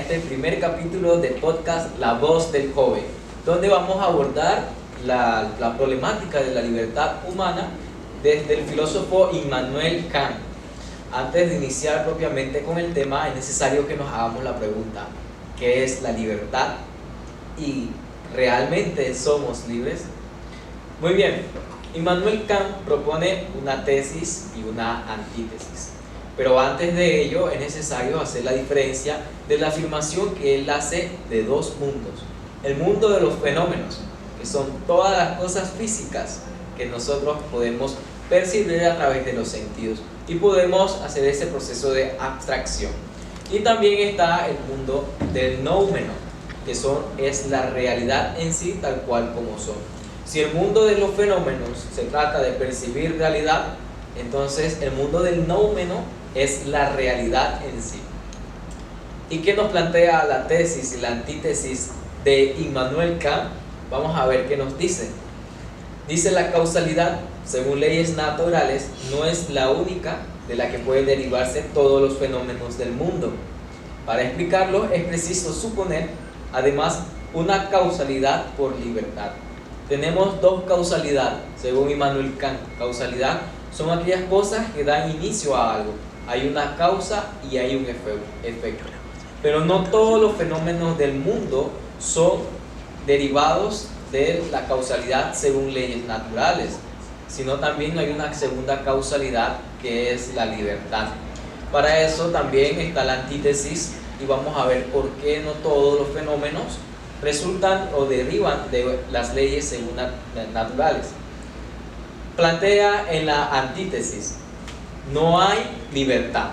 este primer capítulo del podcast La Voz del Joven, donde vamos a abordar la problemática de la libertad humana desde el filósofo Immanuel Kant. Antes de iniciar propiamente con el tema, es necesario que nos hagamos la pregunta: ¿qué es la libertad? ¿Y realmente somos libres? Muy bien, Immanuel Kant propone una tesis y una antítesis. Pero antes de ello es necesario hacer la diferencia de la afirmación que él hace de dos mundos. El mundo de los fenómenos, que son todas las cosas físicas que nosotros podemos percibir a través de los sentidos y podemos hacer ese proceso de abstracción. Y también está el mundo del noumeno, que es la realidad en sí tal cual como son. Si el mundo de los fenómenos se trata de percibir realidad, entonces el mundo del noumeno es la realidad en sí. ¿Y qué nos plantea la tesis y la antítesis de Immanuel Kant? Vamos a ver qué nos dice. Dice: la causalidad, según leyes naturales, no es la única de la que pueden derivarse todos los fenómenos del mundo. Para explicarlo es preciso suponer, además, una causalidad por libertad. Tenemos dos causalidades, según Immanuel Kant. Causalidad son aquellas cosas que dan inicio a algo. Hay una causa y hay un efecto. Pero no todos los fenómenos del mundo son derivados de la causalidad según leyes naturales, sino también hay una segunda causalidad que es la libertad. Para eso también está la antítesis y vamos a ver por qué no todos los fenómenos resultan o derivan de las leyes según naturales. Plantea en la antítesis: no hay libertad,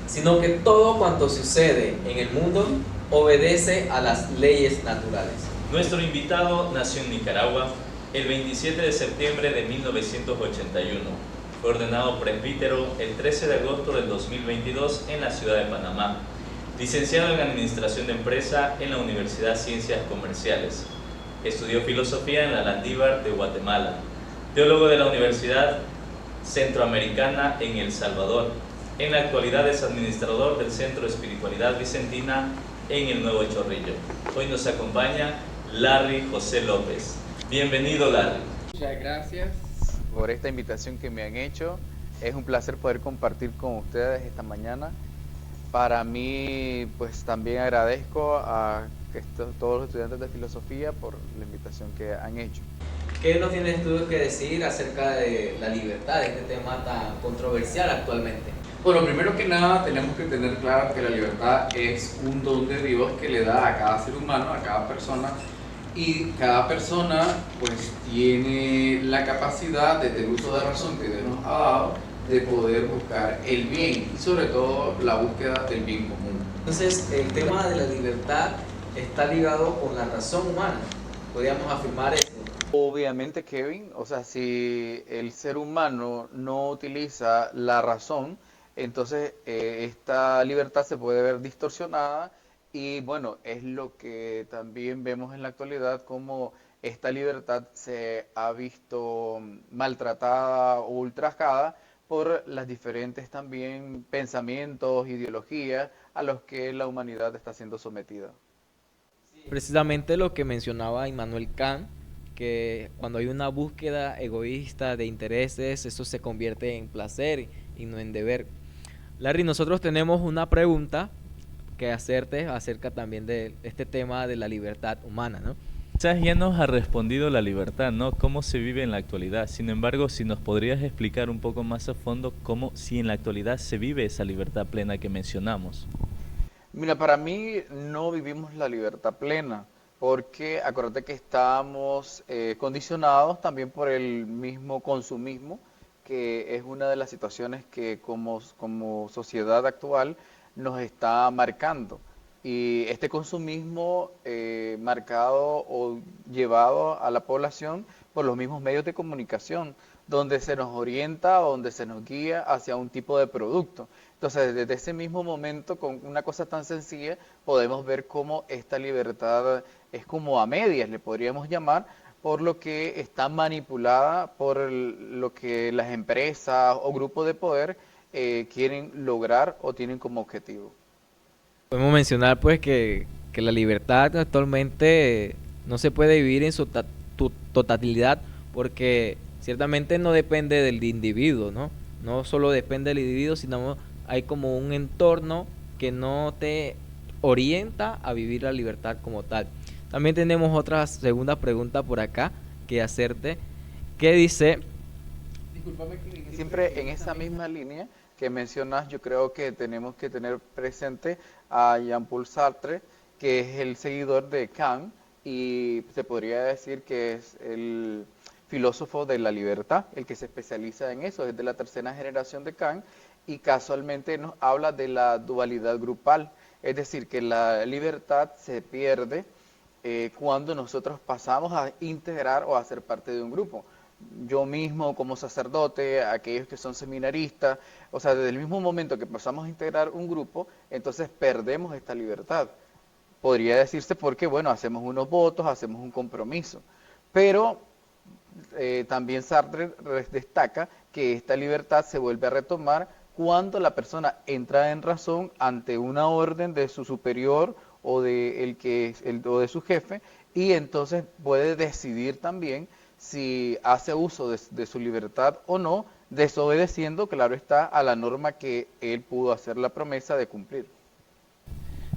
sino que todo cuanto sucede en el mundo obedece a las leyes naturales. Nuestro invitado nació en Nicaragua el 27 de septiembre de 1981. Fue ordenado presbítero el 13 de agosto del 2022 en la ciudad de Panamá. Licenciado en Administración de Empresa en la Universidad Ciencias Comerciales. Estudió filosofía en la Landívar de Guatemala. Teólogo de la Universidad Centroamericana en El Salvador. En la actualidad es administrador del Centro de Espiritualidad Vicentina en el Nuevo Chorrillo. Hoy nos acompaña Larry José López. Bienvenido, Larry. Muchas gracias por esta invitación que me han hecho. Es un placer poder compartir con ustedes esta mañana. Para mí, pues también agradezco a todos los estudiantes de filosofía por la invitación que han hecho. ¿Qué nos tienes tú que decir acerca de la libertad, de este tema tan controversial actualmente? Bueno, primero que nada tenemos que tener claro que la libertad es un don de Dios que le da a cada ser humano, a cada persona, y cada persona pues tiene la capacidad, desde el uso de razón que Dios nos ha dado, de poder buscar el bien y sobre todo la búsqueda del bien común. Entonces, el tema de la libertad está ligado con la razón humana. ¿Podríamos afirmar eso? Obviamente, Kevin, o sea, si el ser humano no utiliza la razón, entonces esta libertad se puede ver distorsionada y bueno, es lo que también vemos en la actualidad, como esta libertad se ha visto maltratada o ultrajada por las diferentes también pensamientos, ideologías a los que la humanidad está siendo sometida. Precisamente lo que mencionaba Immanuel Kant, que cuando hay una búsqueda egoísta de intereses, eso se convierte en placer y no en deber. Larry, nosotros tenemos una pregunta que hacerte acerca también de este tema de la libertad humana, ¿no? Quizás ya nos ha respondido la libertad, ¿no? Cómo se vive en la actualidad. Sin embargo, si nos podrías explicar un poco más a fondo cómo, si en la actualidad se vive esa libertad plena que mencionamos. Mira, para mí no vivimos la libertad plena, porque acuérdate que estamos condicionados también por el mismo consumismo, que es una de las situaciones que como sociedad actual nos está marcando. Y este consumismo marcado o llevado a la población por los mismos medios de comunicación, donde se nos orienta, donde se nos guía hacia un tipo de producto. Entonces, desde ese mismo momento, con una cosa tan sencilla, podemos ver cómo esta libertad es como a medias, le podríamos llamar, por lo que está manipulada por lo que las empresas o grupos de poder quieren lograr o tienen como objetivo. Podemos mencionar pues que la libertad actualmente no se puede vivir en su totalidad porque ciertamente no depende del individuo, ¿no? No solo depende del individuo, sino hay como un entorno que no te orienta a vivir la libertad como tal. También tenemos otra segunda pregunta por acá que hacerte, que dice... Discúlpame que siempre en esa misma línea que mencionas, yo creo que tenemos que tener presente a Jean-Paul Sartre, que es el seguidor de Kant y se podría decir que es el filósofo de la libertad, el que se especializa en eso, es de la tercera generación de Kant y casualmente nos habla de la dualidad grupal, es decir, que la libertad se pierde cuando nosotros pasamos a integrar o a ser parte de un grupo. Yo mismo como sacerdote, aquellos que son seminaristas, o sea, desde el mismo momento que pasamos a integrar un grupo, entonces perdemos esta libertad. Podría decirse porque, bueno, hacemos unos votos, hacemos un compromiso, pero también Sartre destaca que esta libertad se vuelve a retomar cuando la persona entra en razón ante una orden de su superior o de, o de su jefe y entonces puede decidir también si hace uso de su libertad o no, desobedeciendo, claro está, a la norma que él pudo hacer la promesa de cumplir.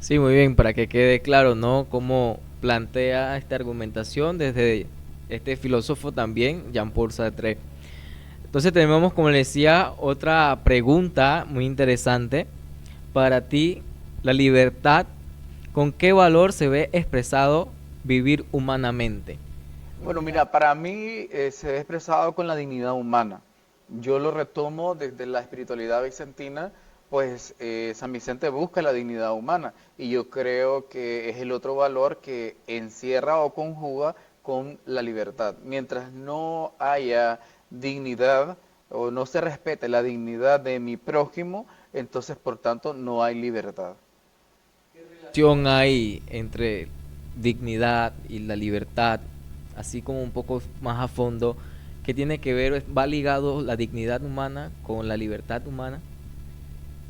Sí, muy bien, para que quede claro, ¿no? Cómo plantea esta argumentación desde este filósofo también, Jean-Paul Sartre. Entonces tenemos, como le decía, otra pregunta muy interesante. Para ti, la libertad, ¿con qué valor se ve expresado vivir humanamente? Bueno, mira, para mí se ve expresado con la dignidad humana. Yo lo retomo desde la espiritualidad bizantina, pues San Vicente busca la dignidad humana y yo creo que es el otro valor que encierra o conjuga con la libertad. Mientras no haya dignidad o no se respete la dignidad de mi prójimo, entonces por tanto no hay libertad. ¿Qué relación hay entre dignidad y la libertad? Así como un poco más a fondo, ¿qué tiene que ver, va ligado la dignidad humana con la libertad humana?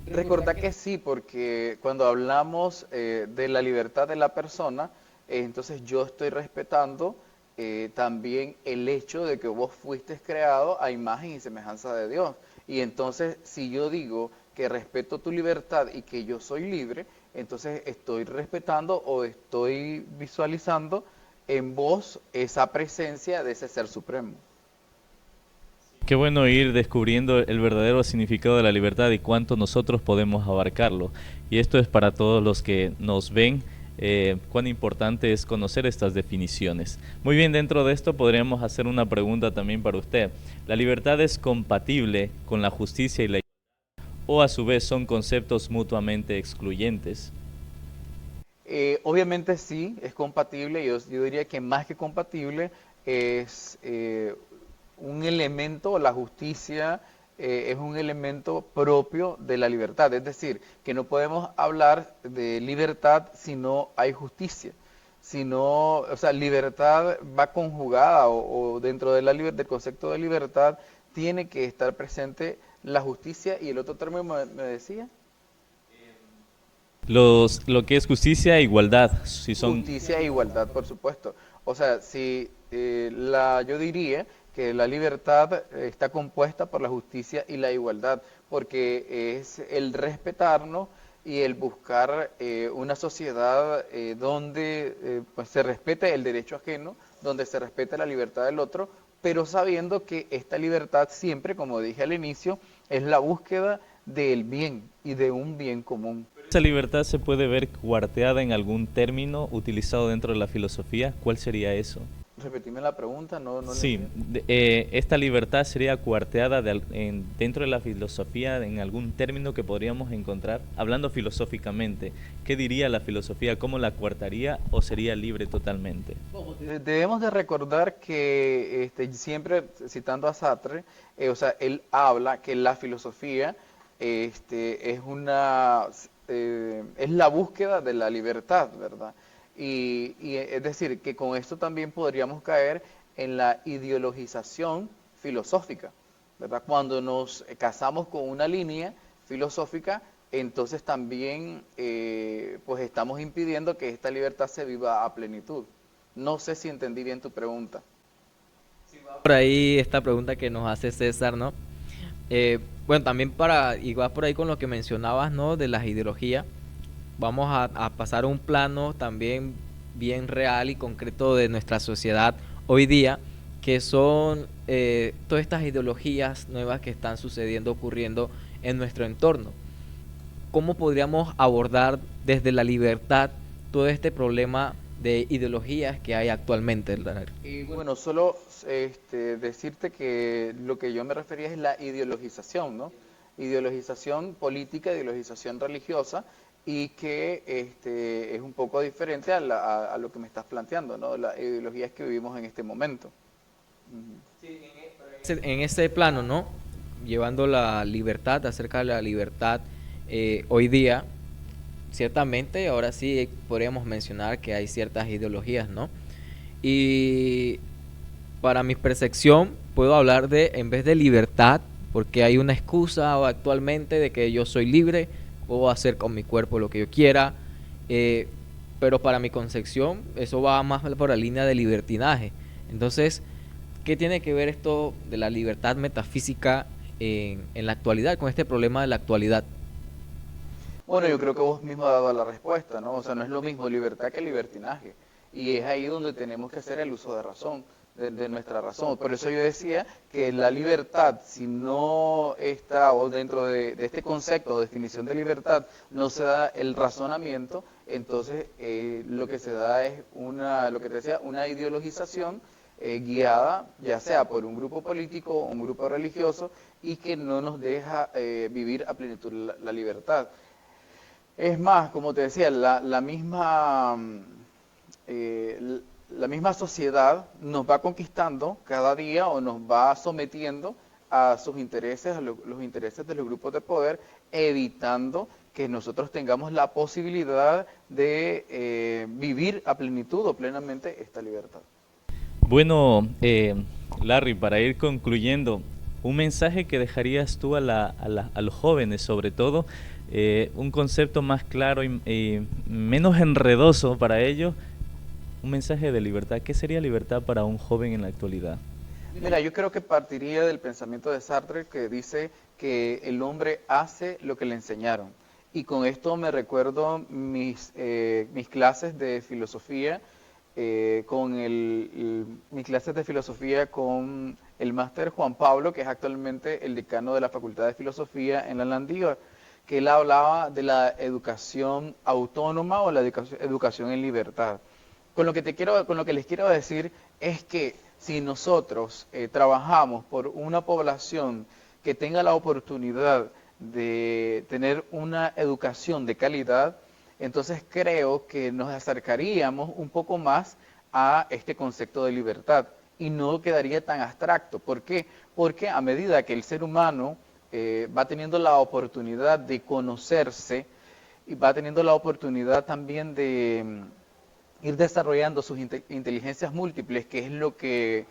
Recordá que sí, porque cuando hablamos de la libertad de la persona, entonces yo estoy respetando también el hecho de que vos fuiste creado a imagen y semejanza de Dios. Y entonces, si yo digo que respeto tu libertad y que yo soy libre, entonces estoy respetando o estoy visualizando en vos esa presencia de ese ser supremo. Qué bueno ir descubriendo el verdadero significado de la libertad y cuánto nosotros podemos abarcarlo. Y esto es para todos los que nos ven, cuán importante es conocer estas definiciones. Muy bien, dentro de esto podríamos hacer una pregunta también para usted. ¿La libertad es compatible con la justicia y la igualdad o a su vez son conceptos mutuamente excluyentes? Obviamente sí, es compatible, yo diría que más que compatible es un elemento, la justicia es un elemento propio de la libertad, es decir, que no podemos hablar de libertad si no hay justicia, si no, o sea, libertad va conjugada o dentro de del concepto de libertad tiene que estar presente la justicia y el otro término me decía. Lo que es justicia e igualdad, si son... Justicia e igualdad, por supuesto. O sea, si yo diría que la libertad está compuesta por la justicia y la igualdad, porque es el respetarnos y el buscar una sociedad donde pues se respete el derecho ajeno, donde se respete la libertad del otro, pero sabiendo que esta libertad siempre, como dije al inicio, es la búsqueda del bien y de un bien común. ¿Esa libertad se puede ver cuarteada en algún término utilizado dentro de la filosofía? ¿Cuál sería eso? Repetime la pregunta, no le Sí, entiendo. esta libertad sería cuarteada dentro de la filosofía en algún término que podríamos encontrar, hablando filosóficamente. ¿Qué diría la filosofía? ¿Cómo la cuartaría o sería libre totalmente? Debemos de recordar que siempre citando a Sartre, o sea, él habla que la filosofía es es la búsqueda de la libertad, ¿verdad? Y es decir, que con esto también podríamos caer en la ideologización filosófica, ¿verdad? Cuando nos casamos con una línea filosófica, entonces también pues estamos impidiendo que esta libertad se viva a plenitud. No sé si entendí bien tu pregunta. Por ahí esta pregunta que nos hace César, ¿no? Bueno, también igual por ahí con lo que mencionabas, ¿no? De las ideologías, vamos a pasar a un plano también bien real y concreto de nuestra sociedad hoy día, que son todas estas ideologías nuevas que están sucediendo, ocurriendo en nuestro entorno. ¿Cómo podríamos abordar desde la libertad todo este problema de ideologías que hay actualmente? Y bueno, solo decirte que lo que yo me refería es la ideologización, ¿no? Ideologización política, ideologización religiosa, y que es un poco diferente a lo que me estás planteando, ¿no? Las ideologías que vivimos en este momento. En ese plano, ¿no? Llevando la libertad, acerca de la libertad hoy día, ciertamente, ahora sí podríamos mencionar que hay ciertas ideologías, ¿no? Y para mi percepción, puedo hablar de, en vez de libertad, porque hay una excusa actualmente de que yo soy libre, puedo hacer con mi cuerpo lo que yo quiera, eh, pero para mi concepción, eso va más por la línea de libertinaje. Entonces, ¿qué tiene que ver esto de la libertad metafísica en la actualidad, con este problema de la actualidad? Bueno, yo creo que vos mismo has dado la respuesta, ¿no? O sea, no es lo mismo libertad que libertinaje. Y es ahí donde tenemos que hacer el uso de razón, de nuestra razón. Por eso yo decía que la libertad, si no está, o dentro de este concepto o definición de libertad, no se da el razonamiento, entonces lo que se da es lo que te decía, una ideologización guiada, ya sea por un grupo político o un grupo religioso, y que no nos deja vivir a plenitud la libertad. Es más, como te decía, la misma sociedad nos va conquistando cada día o nos va sometiendo a sus intereses, a los intereses de los grupos de poder, evitando que nosotros tengamos la posibilidad de vivir a plenitud o plenamente esta libertad. Bueno, Larry, para ir concluyendo, un mensaje que dejarías tú a los jóvenes, sobre todo, un concepto más claro y menos enredoso para ellos, un mensaje de libertad. ¿Qué sería libertad para un joven en la actualidad? Mira, yo creo que partiría del pensamiento de Sartre, que dice que el hombre hace lo que le enseñaron. Y con esto me recuerdo mis clases de filosofía, mis clases de filosofía con el máster Juan Pablo, que es actualmente el decano de la Facultad de Filosofía en la Landívar, que él hablaba de la educación autónoma o la educación en libertad. Con lo que les quiero decir es que si nosotros trabajamos por una población que tenga la oportunidad de tener una educación de calidad, entonces creo que nos acercaríamos un poco más a este concepto de libertad y no quedaría tan abstracto. ¿Por qué? Porque a medida que el ser humano va teniendo la oportunidad de conocerse y va teniendo la oportunidad también de ir desarrollando sus inteligencias múltiples, que es lo que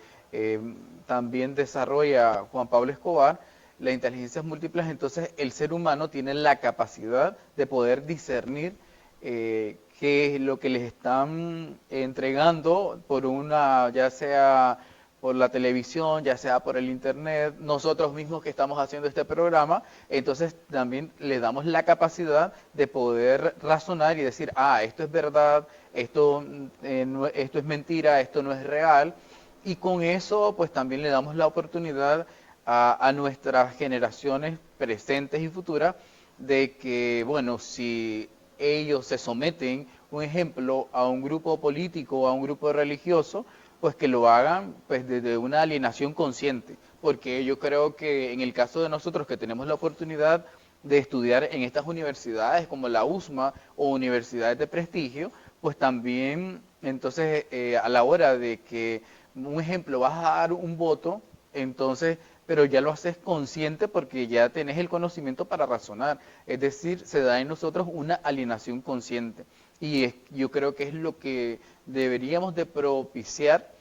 también desarrolla Juan Pablo Escobar, las inteligencias múltiples, entonces el ser humano tiene la capacidad de poder discernir qué es lo que les están entregando por ya sea por la televisión, ya sea por el internet, nosotros mismos que estamos haciendo este programa, entonces también le damos la capacidad de poder razonar y decir, esto es verdad, esto es mentira, esto no es real, y con eso pues también le damos la oportunidad a nuestras generaciones presentes y futuras de que, bueno, si ellos se someten, un ejemplo, a un grupo político o a un grupo religioso, pues que lo hagan pues desde una alienación consciente, porque yo creo que en el caso de nosotros que tenemos la oportunidad de estudiar en estas universidades como la USMA o universidades de prestigio, pues también entonces a la hora de que, un ejemplo, vas a dar un voto, entonces, pero ya lo haces consciente porque ya tenés el conocimiento para razonar, es decir, se da en nosotros una alienación consciente. Y yo creo que es lo que deberíamos de propiciar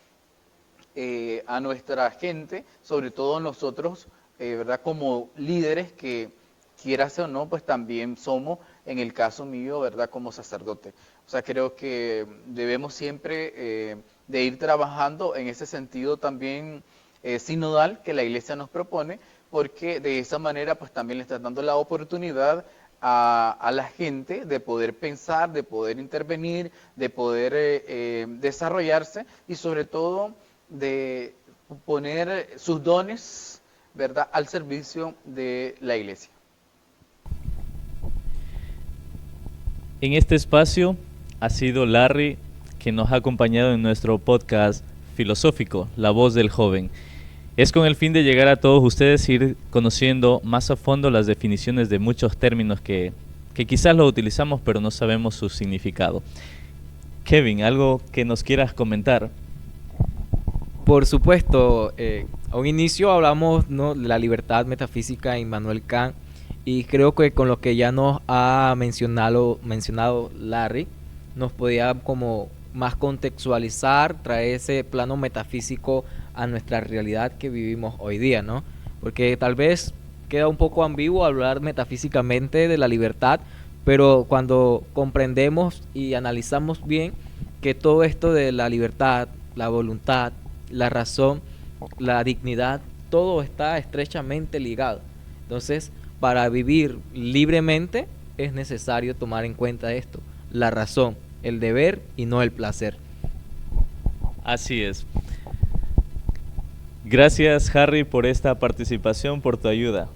a nuestra gente, sobre todo nosotros, ¿verdad? Como líderes que quieras o no, pues también somos, en el caso mío, ¿verdad?, como sacerdote. O sea, creo que debemos siempre de ir trabajando en ese sentido también sinodal que la Iglesia nos propone, porque de esa manera pues también le está dando la oportunidad a la gente de poder pensar, de poder intervenir, de poder desarrollarse y sobre todo de poner sus dones, ¿verdad?, al servicio de la Iglesia. En este espacio ha sido Larry quien nos ha acompañado en nuestro podcast filosófico, La Voz del Joven. Es con el fin de llegar a todos ustedes e ir conociendo más a fondo las definiciones de muchos términos que quizás los utilizamos pero no sabemos su significado. Kevin, ¿algo que nos quieras comentar? Por supuesto, a un inicio hablamos, ¿no?, de la libertad metafísica en Immanuel Kant, y creo que con lo que ya nos ha mencionado Larry, nos podía como más contextualizar, traer ese plano metafísico a nuestra realidad que vivimos hoy día, ¿no? Porque tal vez queda un poco ambiguo hablar metafísicamente de la libertad, pero cuando comprendemos y analizamos bien que todo esto de la libertad, la voluntad, la razón, la dignidad, todo está estrechamente ligado. Entonces, para vivir libremente es necesario tomar en cuenta esto, la razón, el deber y no el placer. Así es. Gracias, Harry, por esta participación, por tu ayuda.